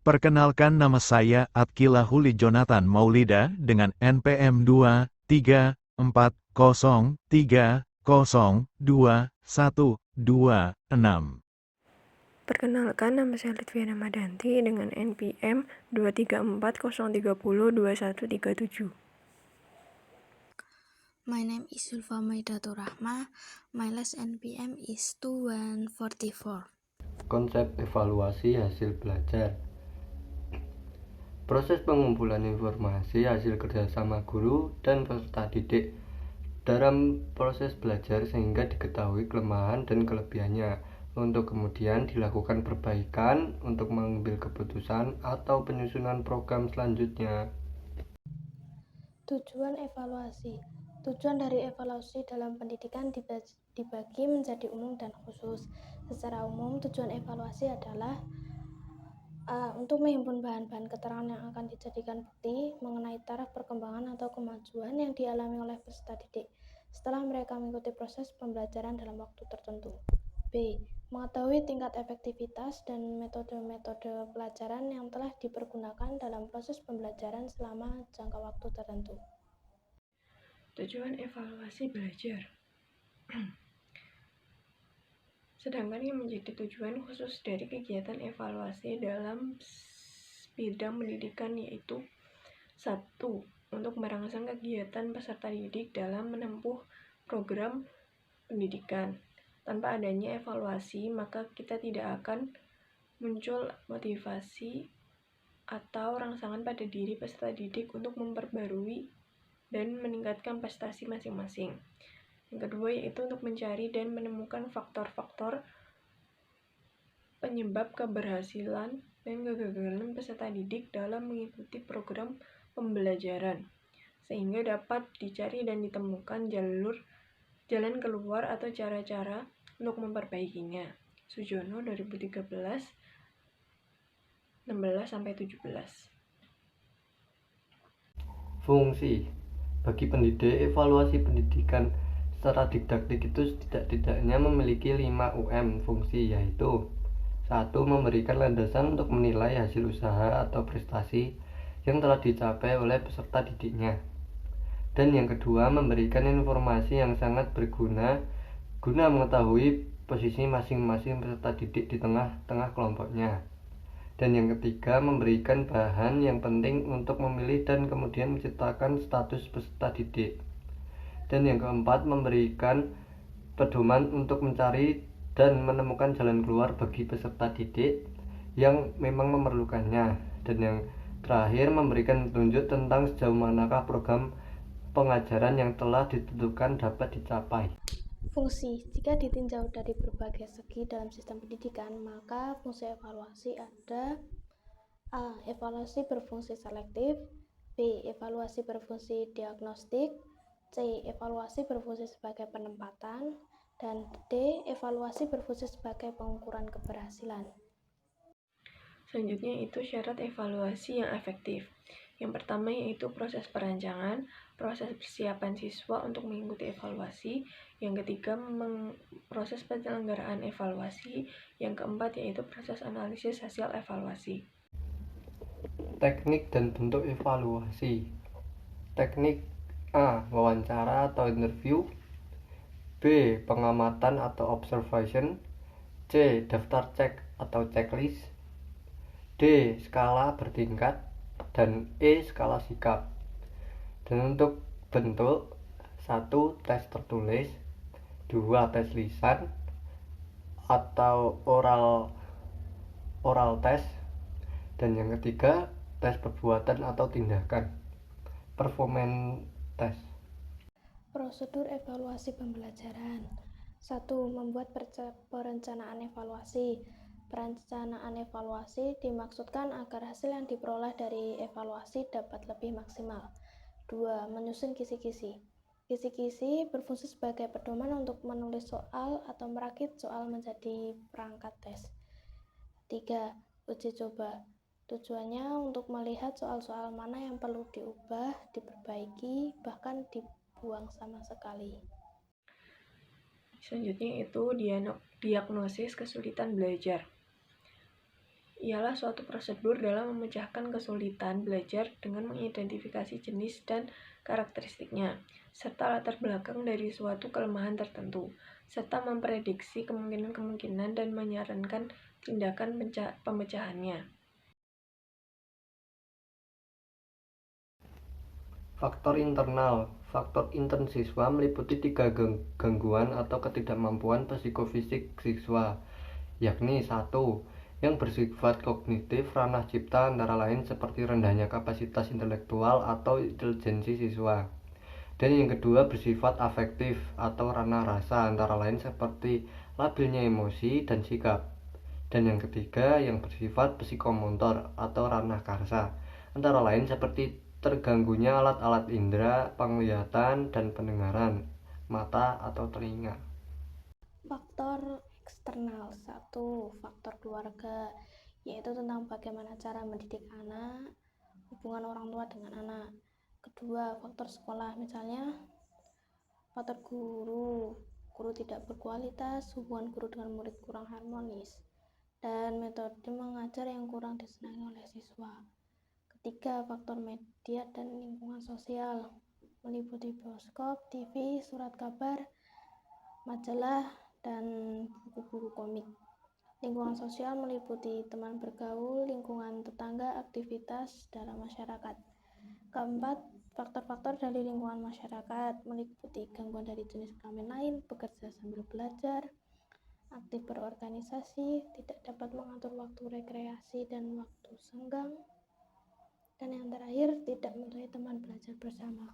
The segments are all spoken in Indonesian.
Perkenalkan, nama saya Atkila Huli Jonathan Maulida dengan NPM 23403021126. Perkenalkan, nama saya Litviana Madanti dengan NPM 23403021137. My name is Zulfa Maidatur Rahma. My last NPM is 2144. Konsep evaluasi hasil belajar. Proses pengumpulan informasi hasil kerjasama guru dan peserta didik dalam proses belajar sehingga diketahui kelemahan dan kelebihannya, untuk kemudian dilakukan perbaikan untuk mengambil keputusan atau penyusunan program selanjutnya. Tujuan evaluasi. Tujuan dari evaluasi dalam pendidikan dibagi menjadi umum dan khusus. Secara umum, tujuan evaluasi adalah untuk menghimpun bahan-bahan keterangan yang akan dijadikan bukti mengenai taraf perkembangan atau kemajuan yang dialami oleh peserta didik setelah mereka mengikuti proses pembelajaran dalam waktu tertentu. B. Mengetahui tingkat efektivitas dan metode-metode pelajaran yang telah dipergunakan dalam proses pembelajaran selama jangka waktu tertentu. Tujuan evaluasi belajar. Sedangkan yang menjadi tujuan khusus dari kegiatan evaluasi dalam bidang pendidikan yaitu 1. Untuk merangsang kegiatan peserta didik dalam menempuh program pendidikan. Tanpa adanya evaluasi, maka kita tidak akan muncul motivasi atau rangsangan pada diri peserta didik untuk memperbarui dan meningkatkan prestasi masing-masing. Yang kedua yaitu untuk mencari dan menemukan faktor-faktor penyebab keberhasilan dan kegagalan peserta didik dalam mengikuti program pembelajaran, sehingga dapat dicari dan ditemukan jalan keluar atau cara-cara untuk memperbaikinya. Sujono 2013 16-17. Fungsi. Bagi pendidik, evaluasi pendidikan secara didaktik itu setidak-tidaknya memiliki 5 fungsi, yaitu 1. Memberikan landasan untuk menilai hasil usaha atau prestasi yang telah dicapai oleh peserta didiknya. Dan yang kedua, memberikan informasi yang sangat berguna guna mengetahui posisi masing-masing peserta didik di tengah-tengah kelompoknya. Dan yang ketiga, memberikan bahan yang penting untuk memilih dan kemudian menciptakan status peserta didik. Dan yang keempat, memberikan pedoman untuk mencari dan menemukan jalan keluar bagi peserta didik yang memang memerlukannya. Dan yang terakhir, memberikan petunjuk tentang sejauh manakah program pengajaran yang telah ditentukan dapat dicapai. Fungsi. Jika ditinjau dari berbagai segi dalam sistem pendidikan, maka fungsi evaluasi ada: A. Evaluasi berfungsi selektif. B. Evaluasi berfungsi diagnostik. C. Evaluasi berfungsi sebagai penempatan. Dan D. Evaluasi berfungsi sebagai pengukuran keberhasilan. Selanjutnya itu syarat evaluasi yang efektif. Yang pertama yaitu proses perancangan, proses persiapan siswa untuk mengikuti evaluasi. Yang ketiga, proses penyelenggaraan evaluasi. Yang keempat yaitu proses analisis hasil evaluasi. Teknik dan bentuk evaluasi. Teknik: A. Wawancara atau interview. B. Pengamatan atau observation. C. Daftar cek atau checklist. D. Skala bertingkat. Dan E. Skala sikap. Dan untuk bentuk: 1. Tes tertulis. 2. Tes lisan atau oral tes. Dan yang ketiga, tes perbuatan atau tindakan, performance test. Prosedur evaluasi pembelajaran. 1. Membuat perencanaan evaluasi. Perencanaan evaluasi dimaksudkan agar hasil yang diperoleh dari evaluasi dapat lebih maksimal. 2. Menyusun kisi-kisi. Kisi-kisi berfungsi sebagai pedoman untuk menulis soal atau merakit soal menjadi perangkat tes. 3. Uji coba. Tujuannya untuk melihat soal-soal mana yang perlu diubah, diperbaiki, bahkan dibuang sama sekali. Selanjutnya itu diagnosis kesulitan belajar. ialah suatu prosedur dalam memecahkan kesulitan belajar dengan mengidentifikasi jenis dan karakteristiknya, serta latar belakang dari suatu kelemahan tertentu, serta memprediksi kemungkinan-kemungkinan dan menyarankan tindakan pemecahannya. Faktor internal. Faktor intern siswa meliputi 3 gangguan atau ketidakmampuan psikofisik siswa, yakni 1. Yang bersifat kognitif ranah cipta antara lain seperti rendahnya kapasitas intelektual atau intelijensi siswa. Dan yang kedua bersifat afektif atau ranah rasa antara lain seperti labilnya emosi dan sikap. Dan yang ketiga yang bersifat psikomotor atau ranah karsa antara lain seperti terganggunya alat-alat indera, penglihatan dan pendengaran, mata atau telinga. Faktor eksternal. 1. Faktor keluarga, yaitu tentang bagaimana cara mendidik anak, hubungan orang tua dengan anak. Kedua, faktor sekolah, misalnya faktor guru tidak berkualitas, hubungan guru dengan murid kurang harmonis, dan metode mengajar yang kurang disenangi oleh siswa. Ketiga, faktor media dan lingkungan sosial, meliputi bioskop, TV, surat kabar, majalah, dan buku-buku komik. Lingkungan sosial meliputi teman bergaul, lingkungan tetangga, aktivitas dalam masyarakat. Keempat, faktor-faktor dari lingkungan masyarakat meliputi gangguan dari jenis kelamin lain, bekerja sambil belajar, aktif berorganisasi, tidak dapat mengatur waktu rekreasi dan waktu senggang, dan yang terakhir, tidak mempunyai teman belajar bersama.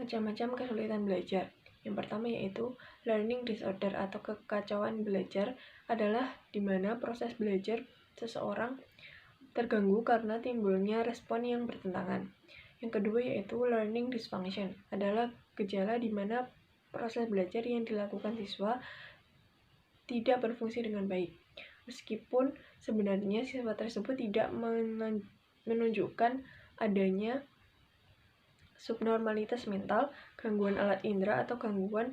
Macam-macam kesulitan belajar. Yang pertama yaitu learning disorder atau kekacauan belajar adalah di mana proses belajar seseorang terganggu karena timbulnya respon yang bertentangan. Yang kedua yaitu learning dysfunction adalah gejala di mana proses belajar yang dilakukan siswa tidak berfungsi dengan baik. Meskipun sebenarnya siswa tersebut tidak menunjukkan adanya subnormalitas mental, gangguan alat indera, atau gangguan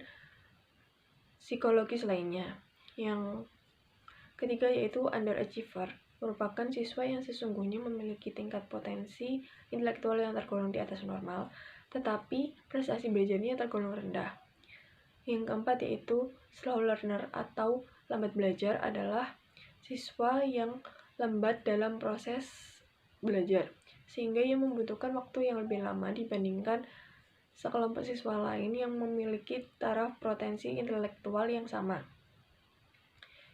psikologis lainnya. Yang ketiga yaitu underachiever, merupakan siswa yang sesungguhnya memiliki tingkat potensi intelektual yang tergolong di atas normal, tetapi prestasi belajarnya tergolong rendah. Yang keempat yaitu slow learner atau lambat belajar adalah siswa yang lambat dalam proses belajar, sehingga ia membutuhkan waktu yang lebih lama dibandingkan sekelompok siswa lain yang memiliki taraf potensi intelektual yang sama.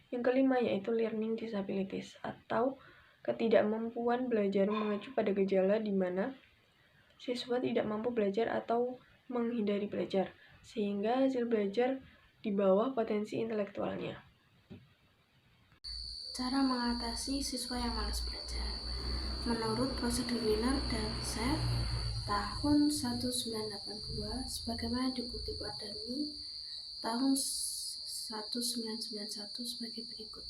Yang kelima yaitu learning disabilities atau ketidakmampuan belajar mengacu pada gejala di mana siswa tidak mampu belajar atau menghindari belajar, sehingga hasil belajar di bawah potensi intelektualnya. Cara mengatasi siswa yang malas belajar. Menurut prosedur Wiener dan Seth tahun 1982, sebagaimana dikutip Wadani tahun 1991 sebagai berikut.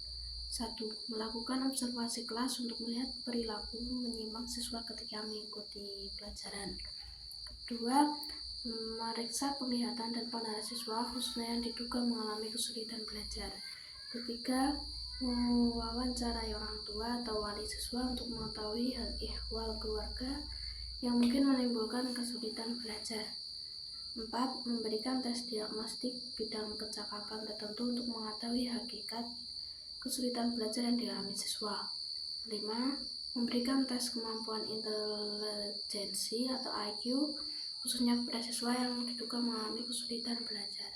1. Melakukan observasi kelas untuk melihat perilaku menyimak siswa ketika mengikuti pelajaran. 2. Memeriksa penglihatan dan pendengaran siswa khususnya yang diduga mengalami kesulitan belajar. 3. Mewawancarai orang tua atau wali siswa untuk mengetahui hal ihwal keluarga yang mungkin menimbulkan kesulitan belajar. 4. Memberikan tes diagnostik bidang kecakapan tertentu untuk mengetahui hakikat kesulitan belajar yang dialami siswa. 5. Memberikan tes kemampuan intelijensi atau IQ khususnya kepada siswa yang diduga mengalami kesulitan belajar.